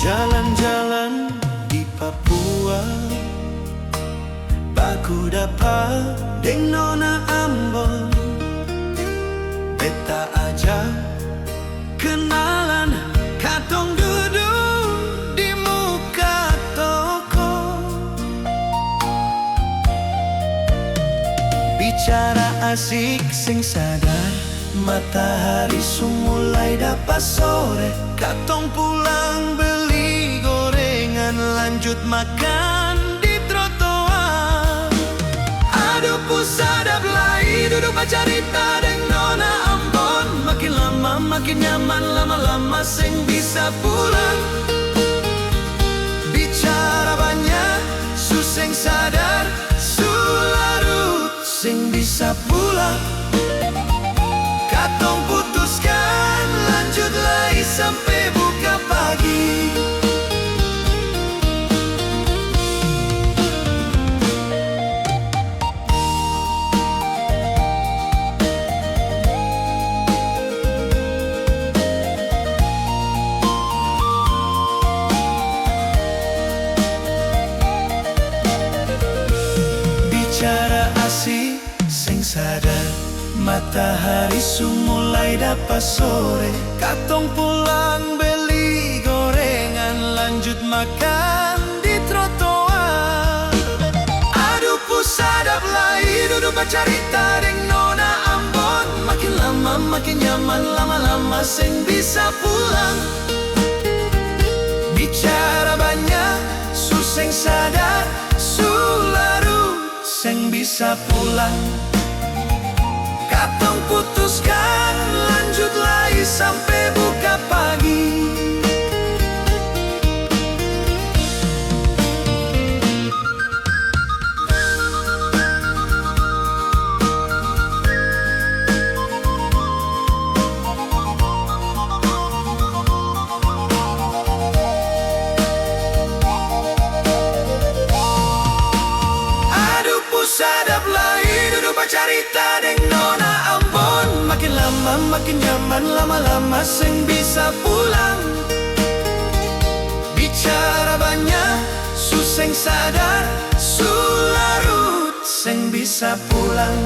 Jalan-jalan di Papua, baku dapat deng nona Ambon. Beta ajak kenalan, katong duduk di muka toko. Bicara asik sing sadar, matahari sumulai dapat sore. Katong pulang beli gorengan, lanjut makan di trotoar. Aduh pusadap lai, duduk bacarita deng nona Ambon. Makin lama makin nyaman, lama-lama sing bisa pulang. Bicara banyak, suseng sadar, sularut sing bisa pulang. Katong putuskan lanjut lagi sampai buka pagi. Bicara asik sing sadar, matahari sumulai dapat sore. Katong pulang beli gorengan, lanjut makan di trotoar. Aduh pusadap lai, duduk bacarita deng nona Ambon. Makin lama makin nyaman, lama-lama sing bisa pulang. Bicara banyak, suseng sadar, sularut sing bisa pulang. Katong putuskan lanjut lagi sampai buka pagi. Aduh pusadap lai, duduk bacarita deng nona Ambon. Makin lama makin nyaman, lama-lama sing bisa pulang. Bicara banyak, suseng sadar, sularut sing bisa pulang.